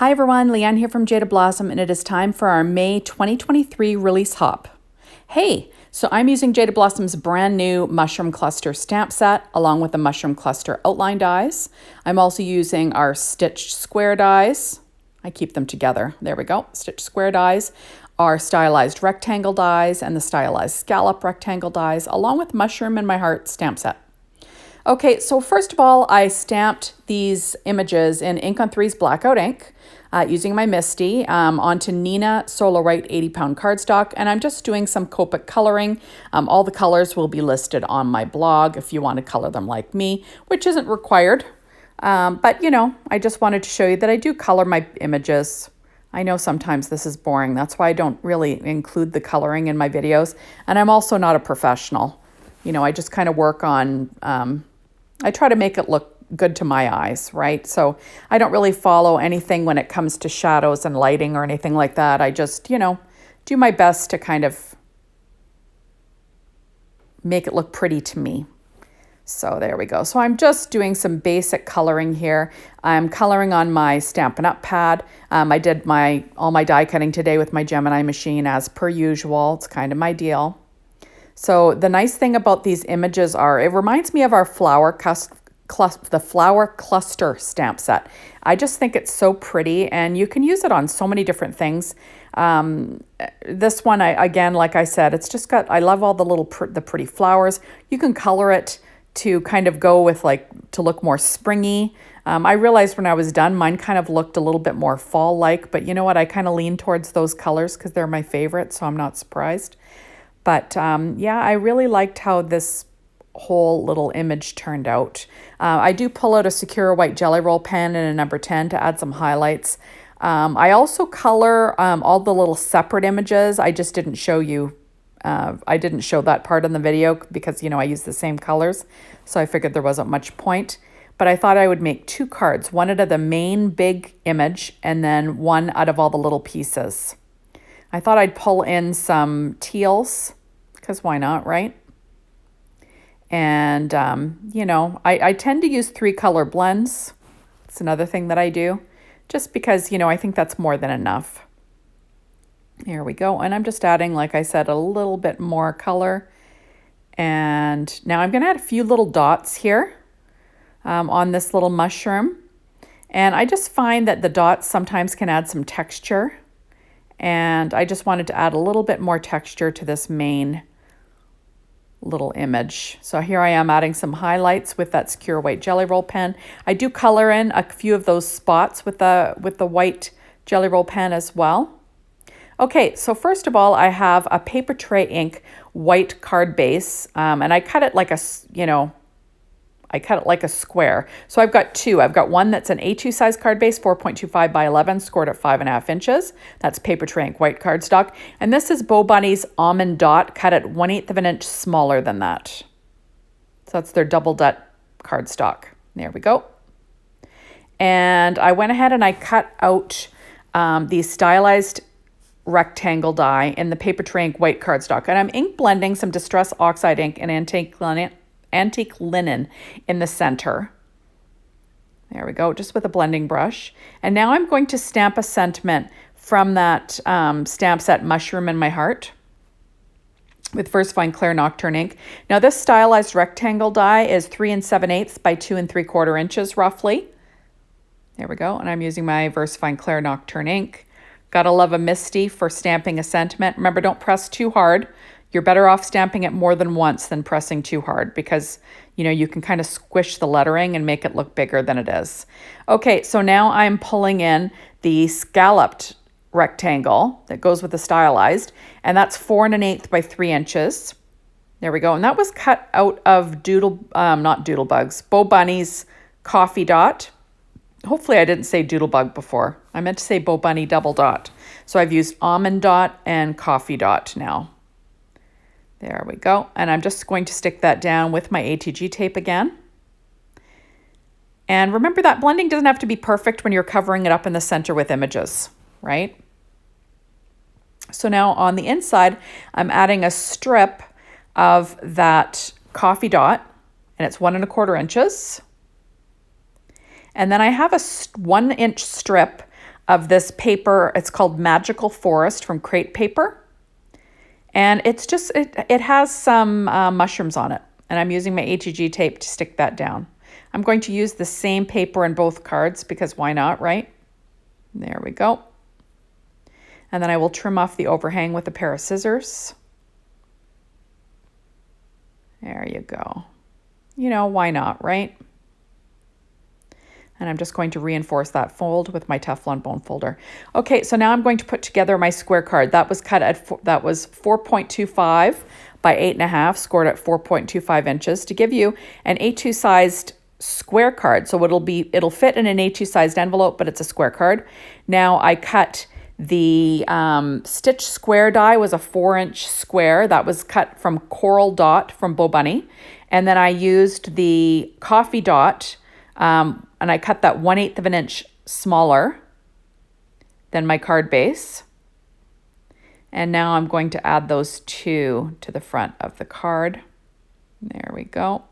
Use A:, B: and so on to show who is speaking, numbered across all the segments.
A: Hi everyone, Leanne here from Jaded Blossom, and it is time for our May 2023 release hop. Hey, so I'm using Jaded Blossom's brand new mushroom cluster stamp set along with the mushroom cluster outline dies. I'm also using our stitched square dies. I keep them together. There we go. Stitched square dies, our stylized rectangle dies, and the stylized scallop rectangle dies, along with mushroom and my heart stamp set. Okay, so first of all, I stamped these images in Ink on 3's Blackout ink using my Misty onto Nina Solo Right 80-pound cardstock, and I'm just doing some Copic coloring. All the colors will be listed on my blog if you want to color them like me, which isn't required. But, you know, I just wanted to show you that I do color my images. I know sometimes this is boring. That's why I don't really include the coloring in my videos. And I'm also not a professional. You know, I just kind of work on... I try to make it look good to my eyes, right? So I don't really follow anything when it comes to shadows and lighting or anything like that. I just, you know, do my best to kind of make it look pretty to me. So there we go. So I'm just doing some basic coloring here. I'm coloring on my Stampin' Up! Pad. I did all my die cutting today with my Gemini machine as per usual. It's kind of my deal. So the nice thing about these images are, it reminds me of our the flower cluster stamp set. I just think it's so pretty, and you can use it on so many different things. This one, again, like I said, it's just got, I love all the little the pretty flowers. You can color it to kind of go with to look more springy. I realized when I was done, mine kind of looked a little bit more fall-like, but you know what? I kind of lean towards those colors because they're my favorite, so I'm not surprised. But yeah, I really liked how this whole little image turned out. I do pull out a secure white jelly roll pen and a number 10 to add some highlights. I also color all the little separate images. I just didn't show you, I didn't show that part in the video because, you know, I use the same colors. So I figured there wasn't much point. But I thought I would make two cards, one out of the main big image and then one out of all the little pieces. I thought I'd pull in some teals, because why not, right? And, you know, I tend to use 3-color blends. It's another thing that I do, just because, you know, I think that's more than enough. Here we go. And I'm just adding, like I said, a little bit more color. And now I'm going to add a few little dots here on this little mushroom. And I just find that the dots sometimes can add some texture. And I just wanted to add a little bit more texture to this main little image. So here I am adding some highlights with that secure white jelly roll pen. I do color in a few of those spots with the white jelly roll pen as well. Okay, so first of all, I have a paper tray ink white card base, and I cut it like a, you know, I cut it like a square. So I've got two. I've got one that's an A2 size card base, 4.25 by 11, scored at 5.5 inches. That's paper tray ink white cardstock. And this is Bo Bunny's Almond Dot, cut at 1/8 of an inch smaller than that. So that's their double dot cardstock. There we go. And I went ahead and I cut out the Stylized Rectangle die in the paper tray ink white cardstock. And I'm ink blending some Distress Oxide ink and antique linen in the center. There we go, just with a blending brush. And now I'm going to stamp a sentiment from that stamp set Mushroom in My Heart with VersaFine Clear Nocturne ink. Now this Stylized Rectangle die is 3 7/8 by 2 3/4 inches roughly. There we go, and I'm using my VersaFine Clear Nocturne ink. Gotta love a Misty for stamping a sentiment. Remember, don't press too hard. You're better off stamping it more than once than pressing too hard because, you know, you can kind of squish the lettering and make it look bigger than it is. Okay, so now I'm pulling in the scalloped rectangle that goes with the stylized, and that's 4 1/8 by 3 inches. There we go. And that was cut out of Bo Bunny's Coffee Dot. Hopefully I didn't say Doodlebug before. I meant to say Bo Bunny Double Dot. So I've used Almond Dot and Coffee Dot now. There we go. And I'm just going to stick that down with my ATG tape again. And remember that blending doesn't have to be perfect when you're covering it up in the center with images, right? So now on the inside, I'm adding a strip of that Coffee Dot, and it's 1 1/4 inches. And then I have a 1 inch strip of this paper. It's called Magical Forest from Crate Paper. And it's just, it has some mushrooms on it. And I'm using my HEG tape to stick that down. I'm going to use the same paper in both cards because why not, right? There we go. And then I will trim off the overhang with a pair of scissors. There you go. You know, why not, right? And I'm just going to reinforce that fold with my Teflon bone folder. Okay, so now I'm going to put together my square card. That was cut at, that was 4.25 by 8.5, scored at 4.25 inches to give you an A2 sized square card. So it'll fit in an A2 sized envelope, but it's a square card. Now I cut the stitch square die was a 4-inch square that was cut from Coral Dot from Bo Bunny. And then I used the coffee dot and I cut that 1/8 of an inch smaller than my card base. And now I'm going to add those two to the front of the card. There we go.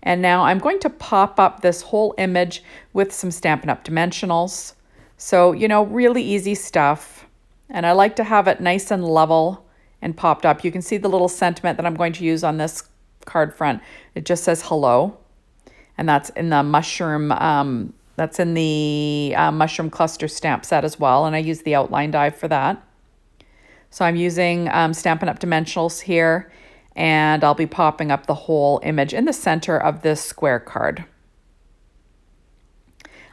A: And now I'm going to pop up this whole image with some Stampin' Up! Dimensionals. So, you know, really easy stuff. And I like to have it nice and level and popped up. You can see the little sentiment that I'm going to use on this card front. It just says hello. And that's in the mushroom, mushroom cluster stamp set as well. And I use the outline die for that. So I'm using Stampin' Up! Dimensionals here. And I'll be popping up the whole image in the center of this square card.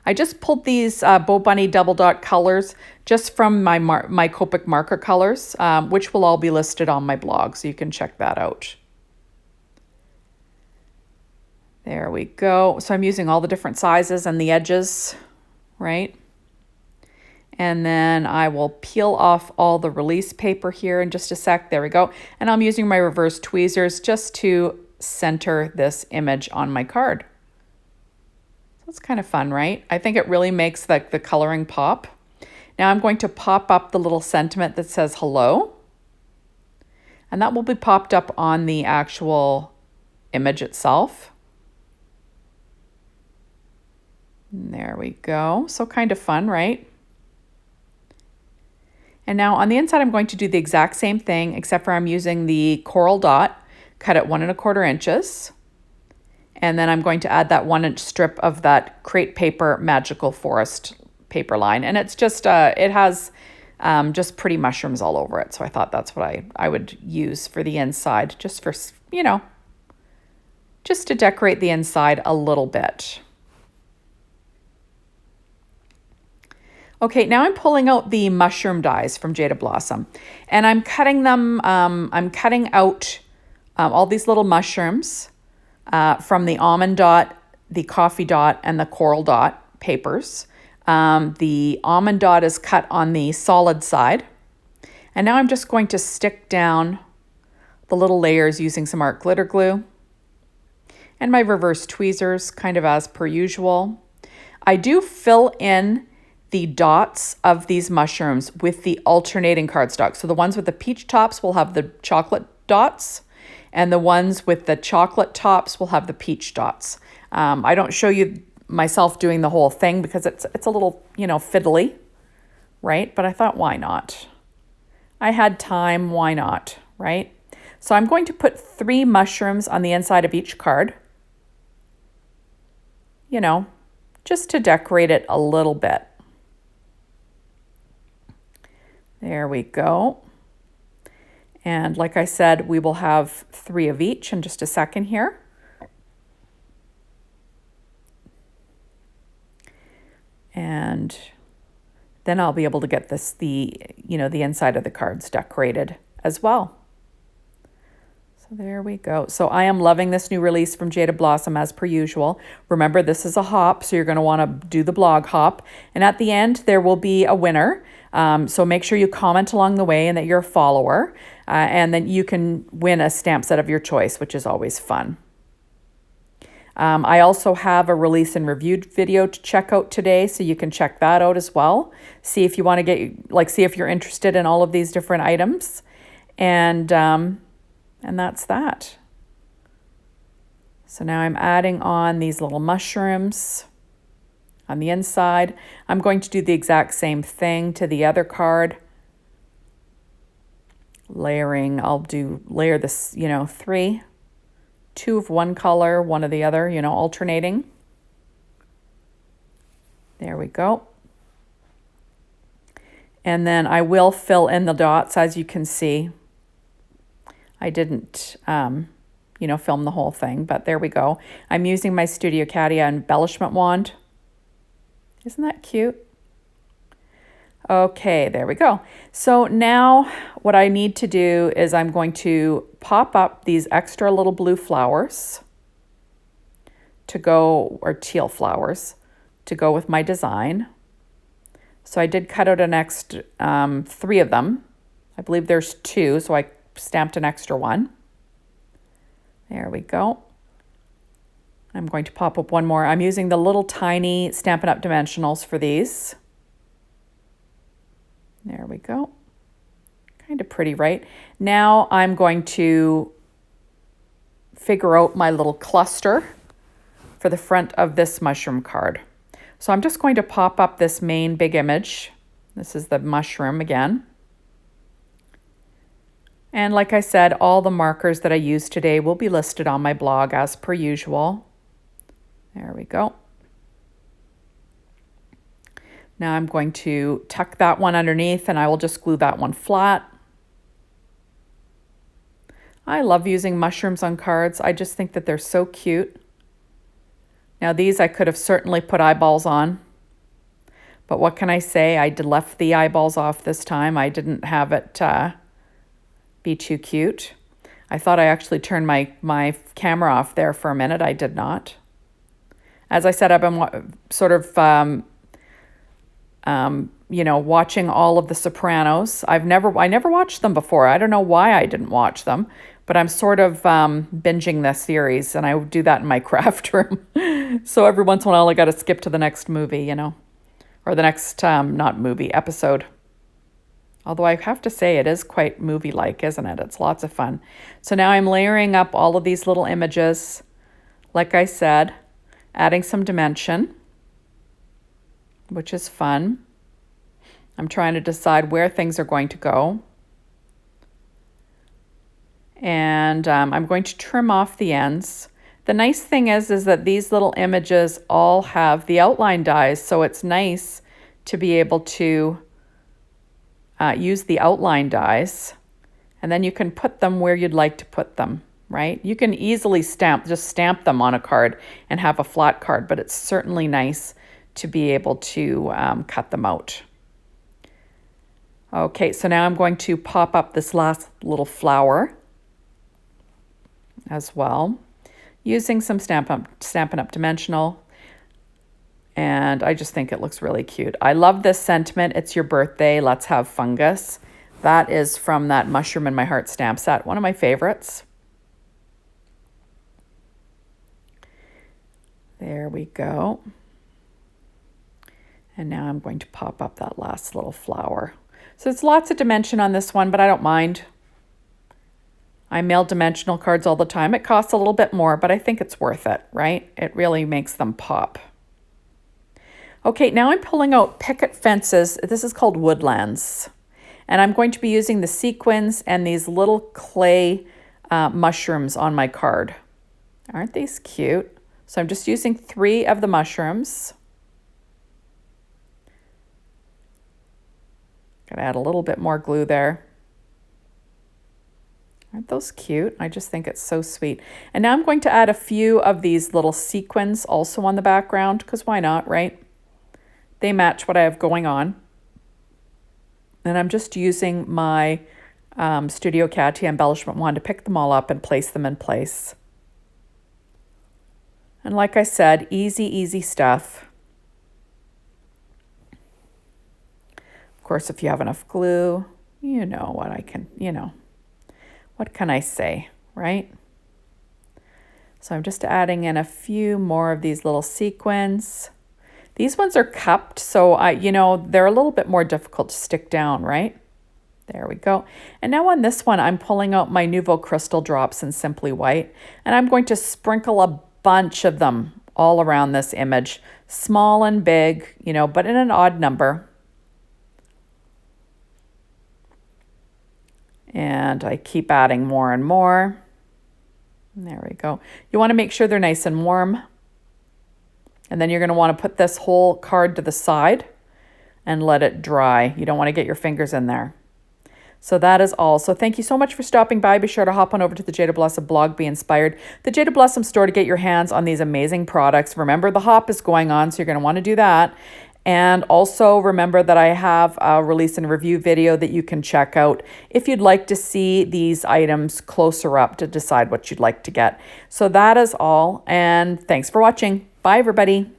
A: I just pulled these Bo Bunny double dot colors just from my Copic marker colors, which will all be listed on my blog, so you can check that out. There we go. So I'm using all the different sizes and the edges, right? And then I will peel off all the release paper here in just a sec. There we go. And I'm using my reverse tweezers just to center this image on my card. So it's kind of fun, right? I think it really makes the coloring pop. Now I'm going to pop up the little sentiment that says hello. And that will be popped up on the actual image itself. And there we go. So kind of fun, right? And now on the inside, I'm going to do the exact same thing, except for I'm using the Coral Dot, cut at 1 1/4 inches. And then I'm going to add that 1-inch strip of that Crate Paper Magical Forest paper line. And it's just, it has just pretty mushrooms all over it. So I thought that's what I would use for the inside, just for, you know, just to decorate the inside a little bit. Okay, now I'm pulling out the mushroom dies from Jaded Blossom, and I'm cutting them, I'm cutting out all these little mushrooms from the almond dot, the coffee dot, and the coral dot papers. The almond dot is cut on the solid side, and now I'm just going to stick down the little layers using some art glitter glue and my reverse tweezers, kind of as per usual. I do fill in the dots of these mushrooms with the alternating cardstock. So the ones with the peach tops will have the chocolate dots, and the ones with the chocolate tops will have the peach dots. I don't show you myself doing the whole thing because it's a little, you know, fiddly, right? But I thought, why not? I had time, why not, right? So I'm going to put 3 mushrooms on the inside of each card, you know, just to decorate it a little bit. There we go. And like I said, we will have 3 of each in just a second here. And then I'll be able to get this, the inside of the cards decorated as well. So there we go. So I am loving this new release from Jaded Blossom as per usual. Remember, this is a hop, so you're going to want to do the blog hop. And at the end, there will be a winner. So make sure you comment along the way and that you're a follower. And then you can win a stamp set of your choice, which is always fun. I also have a release and reviewed video to check out today, so you can check that out as well. See if you want to get, see if you're interested in all of these different items. And that's that. So now I'm adding on these little mushrooms on the inside. I'm going to do the exact same thing to the other card. Layering, I'll layer this, 3, 2 of one color, 1 of the other, alternating. There we go. And then I will fill in the dots, as you can see. I didn't, film the whole thing, but there we go. I'm using my Studio Catia embellishment wand. Isn't that cute? Okay, there we go. So now what I need to do is I'm going to pop up these extra little blue flowers to go, or teal flowers, to go with my design. So I did cut out an extra 3 of them. I believe there's 2, so I stamped an extra 1. There we go. I'm going to pop up 1 more. I'm using the little tiny Stampin' Up! Dimensionals for these. There we go. Kind of pretty, right? Now I'm going to figure out my little cluster for the front of this mushroom card. So I'm just going to pop up this main big image. This is the mushroom again. And like I said, all the markers that I used today will be listed on my blog as per usual. There we go. Now I'm going to tuck that one underneath and I will just glue that one flat. I love using mushrooms on cards. I just think that they're so cute. Now these I could have certainly put eyeballs on, but what can I say? I left the eyeballs off this time. I didn't have it be too cute. I thought I actually turned my camera off there for a minute. I did not. As I said, I've been sort of, watching all of the Sopranos. I never watched them before. I don't know why I didn't watch them, but I'm sort of binging this series, and I do that in my craft room. So every once in a while, I got to skip to the next movie, or the next, not movie, episode. Although I have to say it is quite movie-like, isn't it? It's lots of fun. So now I'm layering up all of these little images. Like I said, adding some dimension, which is fun. I'm trying to decide where things are going to go. And I'm going to trim off the ends. The nice thing is that these little images all have the outline dies, so it's nice to be able to use the outline dies, and then you can put them where you'd like to put them, right? You can easily just stamp them on a card and have a flat card, but it's certainly nice to be able to cut them out. Okay, so now I'm going to pop up this last little flower as well, using some Stampin' Up! Dimensional. And I just think it looks really cute. I love this sentiment. It's your birthday. Let's have fungus. That is from that Mushroom in My Heart stamp set. One of my favorites. There we go. And now I'm going to pop up that last little flower. So it's lots of dimension on this one, but I don't mind. I mail dimensional cards all the time. It costs a little bit more, but I think it's worth it, right? It really makes them pop. Okay, now I'm pulling out picket fences. This is called Woodlands. And I'm going to be using the sequins and these little clay mushrooms on my card. Aren't these cute? So I'm just using 3 of the mushrooms. Gotta add a little bit more glue there. Aren't those cute? I just think it's so sweet. And now I'm going to add a few of these little sequins also on the background, because why not, right? They match what I have going on. And I'm just using my Studio Catia embellishment wand to pick them all up and place them in place. And like I said, easy stuff. Of course, if you have enough glue, what can I say, right? So I'm just adding in a few more of these little sequins. These ones are cupped, so they're a little bit more difficult to stick down, right? There we go. And now on this one, I'm pulling out my Nouveau Crystal drops in Simply White, and I'm going to sprinkle a bunch of them all around this image, small and big, you know, but in an odd number. And I keep adding more and more. There we go. You want to make sure they're nice and warm. And then you're going to want to put this whole card to the side and let it dry. You don't want to get your fingers in there. So that is all. So thank you so much for stopping by. Be sure to hop on over to the Jaded Blossom blog, Be Inspired, the Jaded Blossom store to get your hands on these amazing products. Remember, the hop is going on, so you're going to want to do that. And also remember that I have a release and review video that you can check out if you'd like to see these items closer up to decide what you'd like to get. So that is all. And thanks for watching. Bye, everybody.